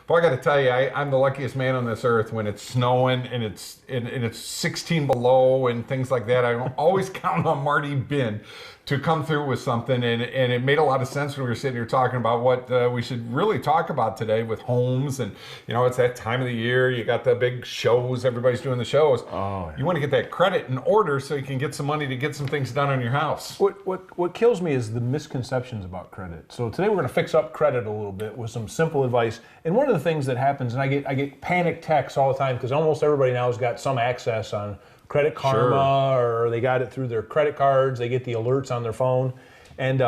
Well, I got to tell you, I'm the luckiest man on this earth when it's snowing and it's 16 below and things like that. I always count on Marty Bin to come through with something, and it made a lot of sense when we were sitting here talking about what we should really talk about today with homes. And it's that time of the year. You got the big shows. Everybody's doing the shows. Oh, yeah. You want to get that credit in order so you can get some money to get some things done on your house. What kills me is the misconceptions about credit. So today we're going to fix up credit a little bit with some simple advice. And one of the things that happens, and I get panic texts all the time because almost everybody now has got some access on Credit Karma, or they got it through their credit cards. They get the alerts on their phone, and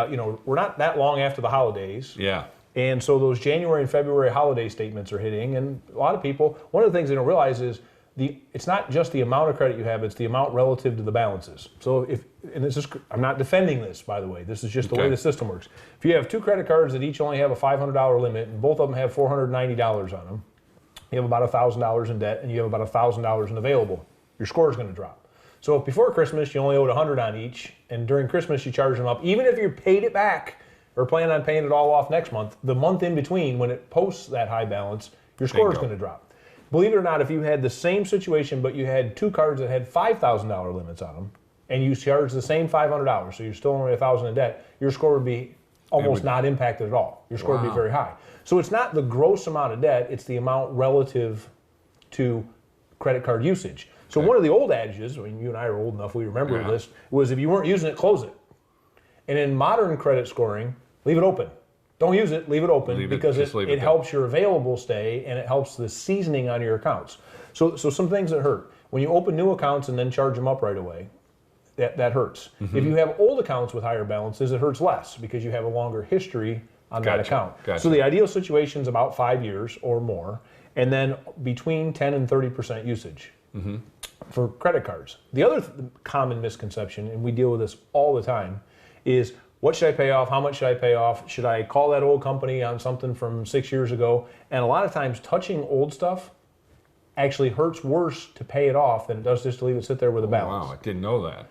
we're not that long after the holidays. Yeah. And so those January and February holiday statements are hitting, and a lot of people. One of the things they don't realize is it's not just the amount of credit you have; it's the amount relative to the balances. So I'm not defending this, by the way. This is just the way the system works. If you have two credit cards that each only have a $500 limit, and both of them have $490 on them, you have about $1,000 in debt, and you have about $1,000 in available. Your score is going to drop. So if before Christmas you only owed $100 on each, and during Christmas you charge them up, even if you paid it back or plan on paying it all off next month, the month in between when it posts that high balance, your score is going to drop. Believe it or not, if you had the same situation but you had two cards that had $5,000 limits on them, and you charge the same $500, so you're still only $1,000 in debt, your score would be almost not impacted at all. Your score would be very high. So it's not the gross amount of debt, it's the amount relative to credit card usage. So one of the old adages, I mean, you and I are old enough, we remember this, was if you weren't using it, close it. And in modern credit scoring, leave it open. Don't use it, leave it open, because it helps your available stay, and it helps the seasoning on your accounts. So some things that hurt. When you open new accounts and then charge them up right away, that hurts. Mm-hmm. If you have old accounts with higher balances, it hurts less because you have a longer history on that account. So the ideal situation is about 5 years or more, and then between 10 and 30% usage. Mm-hmm. For credit cards. The other common misconception, and we deal with this all the time, is what should I pay off? How much should I pay off? Should I call that old company on something from 6 years ago? And a lot of times touching old stuff actually hurts worse to pay it off than it does just to leave it sit there with a balance. Wow, I didn't know that.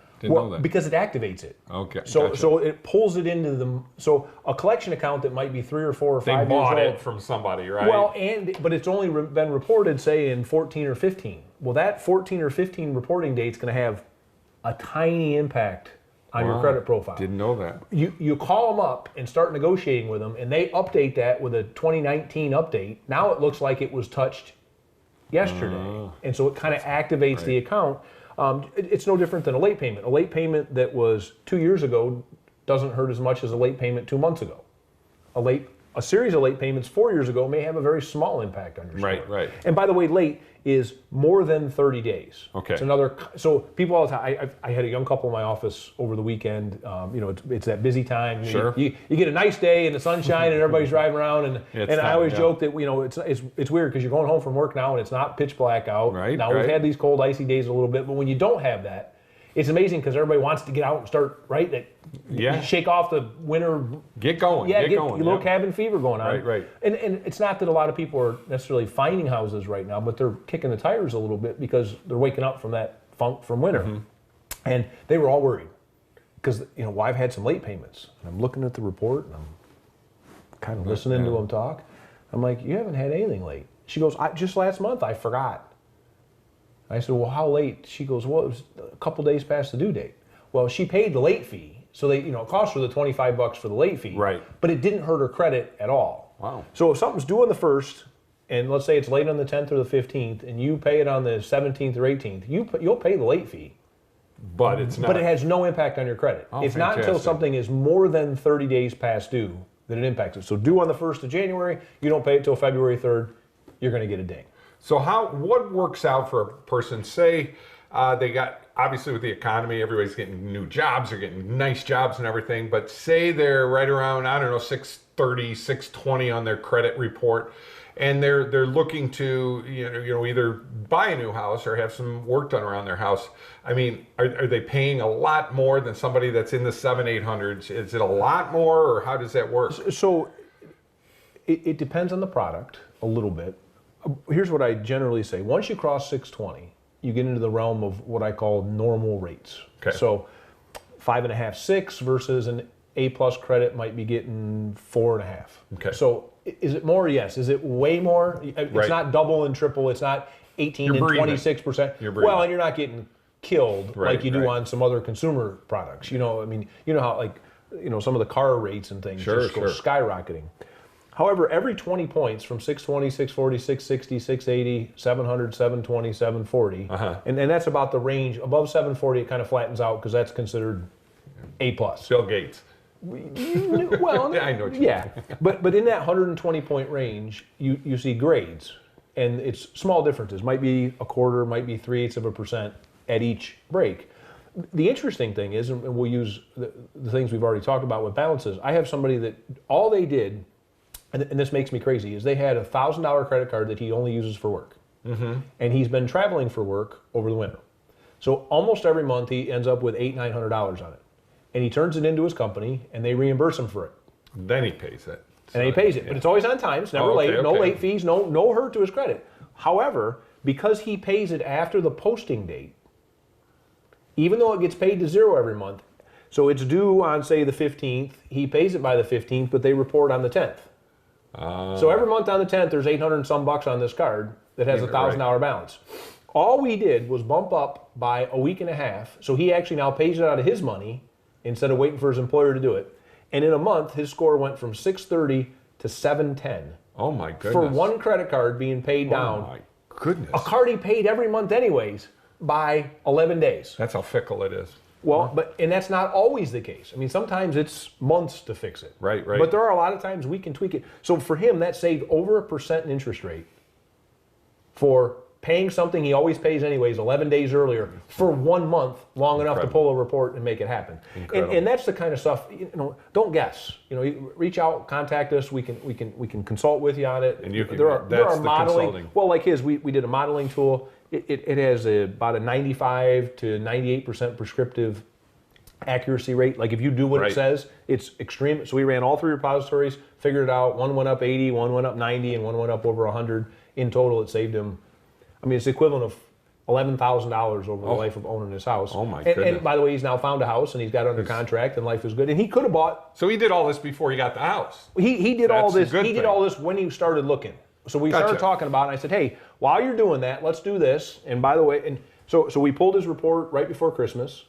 Because it activates it. Okay. So it pulls it into the. So a collection account that might be 3 or 4 or 5 years old. They bought it from somebody, right? Well, but it's only been reported, say, in 14 or 15. Well, that 14 or 15 reporting date's going to have a tiny impact on your credit profile. Didn't know that. You call them up and start negotiating with them, and they update that with a 2019 update. Now it looks like it was touched yesterday, and so it kind of activates the account. It's no different than a late payment. A late payment that was 2 years ago doesn't hurt as much as a late payment 2 months ago. A series of late payments 4 years ago may have a very small impact on your score. Right. And by the way, late is more than 30 days. Okay. So people all the time, I had a young couple in my office over the weekend. It's that busy time. Sure. You get a nice day in the sunshine and everybody's driving around, and I always joke that it's weird because you're going home from work now and it's not pitch black out. Right. Now we've had these cold, icy days a little bit, but when you don't have that, it's amazing because everybody wants to get out and start, right? Shake off the winter. Get going. Yeah, get a little cabin fever going on. Right. And it's not that a lot of people are necessarily finding houses right now, but they're kicking the tires a little bit because they're waking up from that funk from winter. Mm-hmm. And they were all worried because, I've had some late payments. And I'm looking at the report and I'm kind of listening to them talk. I'm like, you haven't had anything late. She goes, just last month I forgot. I said, well, how late? She goes, well, it was a couple days past the due date. Well, she paid the late fee, so it cost her the $25 for the late fee. Right. But it didn't hurt her credit at all. Wow. So if something's due on the 1st, and let's say it's late on the 10th or the 15th, and you pay it on the 17th or 18th, you'll pay the late fee. But it's not. But it has no impact on your credit. It's not until something is more than 30 days past due that it impacts it. So due on the 1st of January, you don't pay it till February 3rd, you're going to get a ding. So what works out for a person? Say they got, obviously with the economy, everybody's getting new jobs, they're getting nice jobs and everything, but say they're right around, 630, 620 on their credit report, and they're looking to either buy a new house or have some work done around their house. I mean, are they paying a lot more than somebody that's in the 700-800s? Is it a lot more, or how does that work? So it depends on the product a little bit. Here's what I generally say. Once you cross 620, you get into the realm of what I call normal rates. Okay. So 5.5, 6 versus an A+ credit might be getting 4.5. Okay. So is it more? Yes. Is it way more? It's Right. not double and triple. It's not 18 You're and breathing. 26%. You're breathing. Well, and you're not getting killed Right, like you do right. on some other consumer products. You know, I mean, you know how like, you know, some of the car rates and things Sure, just go sure. skyrocketing. However, every 20 points from 620, 640, 660, 680, 700, 720, 740, and that's about the range. Above 740, it kind of flattens out because that's considered A+. Bill Gates. Well, Yeah, I know what you yeah, but in that 120 point range, you see grades, and it's small differences. Might be a quarter, might be 3/8% at each break. The interesting thing is, and we'll use the things we've already talked about with balances. I have somebody that all they did, and this makes me crazy, is they had a $1,000 credit card that he only uses for work, and he's been traveling for work over the winter. So almost every month he ends up with $800-900 on it, and he turns it into his company, and they reimburse him for it. Then he pays it. And he pays it, but it's always on time. It's never late. No late fees. No hurt to his credit. However, because he pays it after the posting date, even though it gets paid to zero every month, so it's due on say the 15th. He pays it by the 15th, but they report on the 10th. So every month on the 10th, there's 800 and some bucks on this card that has a $1,000 balance. All we did was bump up by a week and a half. So he actually now pays it out of his money instead of waiting for his employer to do it. And in a month, his score went from 630 to 710. Oh my goodness. For one credit card being paid Oh down. my goodness. A card he paid every month anyways by 11 days. That's how fickle it is. Well, and that's not always the case. I mean, sometimes it's months to fix it. Right, right. But there are a lot of times we can tweak it. So for him, that saved over 1% in interest rate for paying something he always pays anyways 11 days earlier for 1 month, long enough to pull a report and make it happen. And that's the kind of stuff, you know, don't guess. You know, reach out, contact us. We can consult with you on it. And you can, there are that's the modeling. consulting. Well, like his, we did a modeling tool. It has about a 95 to 98% prescriptive accuracy rate. Like if you do what it says, it's extreme. So we ran all 3 repositories, figured it out. One went up 80, one went up 90, and one went up over 100. In total, it saved him, I mean, it's the equivalent of $11,000 over the life of owning his house. Oh my goodness. And by the way, he's now found a house and he's got it under contract and life is good. And he could have bought. So he did all this before he got the house. He did all That's this. a good He did thing. all this when he started looking. So we Gotcha. started talking about it. And I said, hey, while you're doing that, let's do this. And by the way, and so we pulled his report right before Christmas.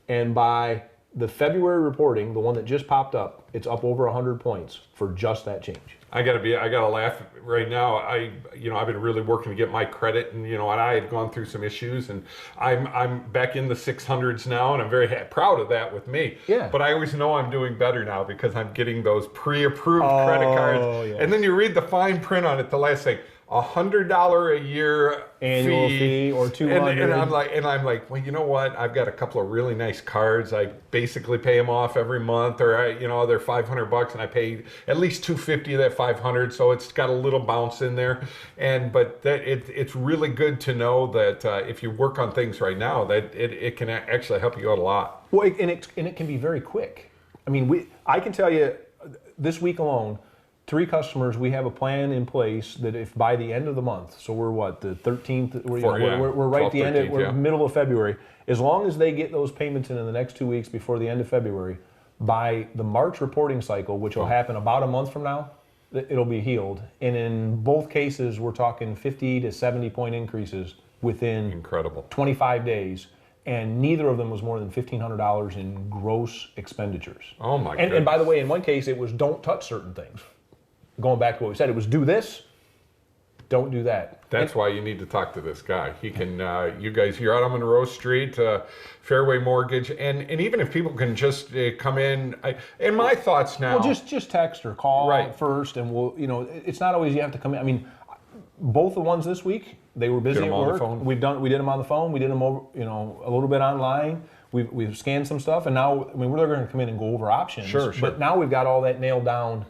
And by the February reporting, the one that just popped up, it's up over 100 points for just that change. I gotta laugh right now. I've been really working to get my credit, and and I had gone through some issues, and I'm back in the 600s now, and I'm very proud of that with me. Yeah. But I always know I'm doing better now because I'm getting those pre-approved credit cards, yes. and then you read the fine print on it. The last thing, $100 a year Annual fee or $200. And I'm like, well, you know what? I've got a couple of really nice cards. I basically pay them off every month, or they're $500, and I pay at least $250 of that $500, so it's got a little bounce in there. But it's really good to know that if you work on things right now, that it can actually help you out a lot. Well, and it can be very quick. I mean, I can tell you this week alone, 3 customers, we have a plan in place that if by the end of the month, so we're what, the 13th, we're right at the end, we're middle of February, as long as they get those payments in the next 2 weeks before the end of February, by the March reporting cycle, which will happen about a month from now, it'll be healed. And in both cases, we're talking 50 to 70 point increases within Incredible. 25 days. And neither of them was more than $1,500 in gross expenditures. Oh my goodness. And by the way, in one case, it was don't touch certain things. Going back to what we said, it was do this, don't do that. That's why you need to talk to this guy. He can, you guys, you're out on Monroe Street, Fairway Mortgage, and even if people can just come in, and my thoughts now. Well, just text or call first, and we'll, it's not always you have to come in. I mean, both the ones this week, they were busy at work. We did them on the phone. We did them over, a little bit online. We've scanned some stuff, and now, I mean, we're going to come in and go over options. Sure. But now we've got all that nailed down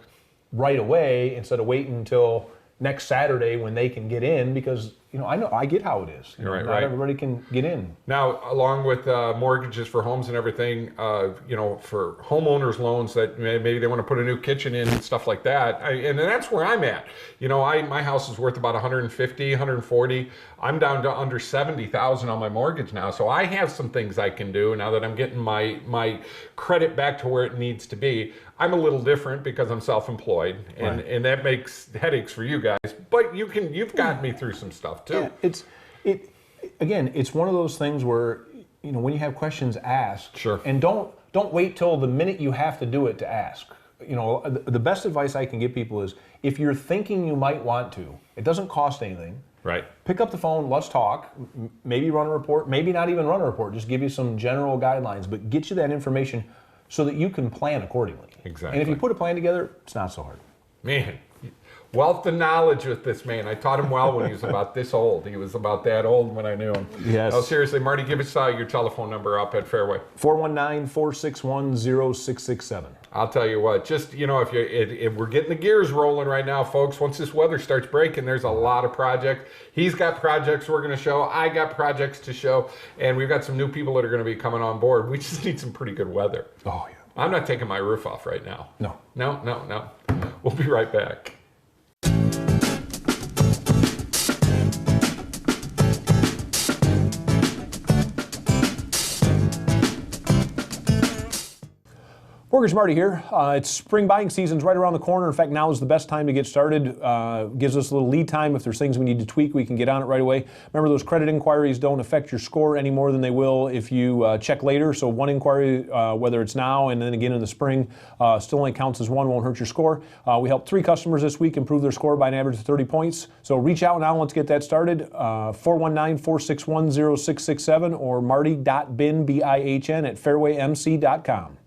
right away instead of waiting until next Saturday when they can get in, because I know, I get how it is. Right, not right. everybody can get in. Now, along with mortgages for homes and everything, for homeowners loans that maybe they want to put a new kitchen in and stuff like that, and that's where I'm at. My house is worth about 150, 140. I'm down to under 70,000 on my mortgage now, so I have some things I can do now that I'm getting my credit back to where it needs to be. I'm a little different because I'm self-employed, and that makes headaches for you guys. But you've gotten me through some stuff too. Yeah, it's one of those things where when you have questions, ask. Sure. And don't wait till the minute you have to do it to ask. The best advice I can give people is if you're thinking you might want to, it doesn't cost anything. Right. Pick up the phone, let's talk, maybe run a report, maybe not even run a report, just give you some general guidelines, but get you that information so that you can plan accordingly. Exactly. And if you put a plan together, it's not so hard. Man, wealth of knowledge with this man. I taught him well when he was about this old. He was about that old when I knew him. Yes. Oh, seriously, Marty, give us your telephone number up at Fairway. 419-461-0667. I'll tell you what, just, if we're getting the gears rolling right now, folks, once this weather starts breaking, there's a lot of projects. He's got projects we're going to show. I got projects to show. And we've got some new people that are going to be coming on board. We just need some pretty good weather. Oh, yeah. I'm not taking my roof off right now. No. No. We'll be right back. Mortgage Marty here. It's spring buying season's right around the corner. In fact, now is the best time to get started. Gives us a little lead time. If there's things we need to tweak, we can get on it right away. Remember, those credit inquiries don't affect your score any more than they will if you check later. So one inquiry, whether it's now and then again in the spring, still only counts as one, won't hurt your score. We helped 3 customers this week improve their score by an average of 30 points. So reach out now. Let's get that started. 419-461-0667 or marty.bin, BIHN, at fairwaymc.com.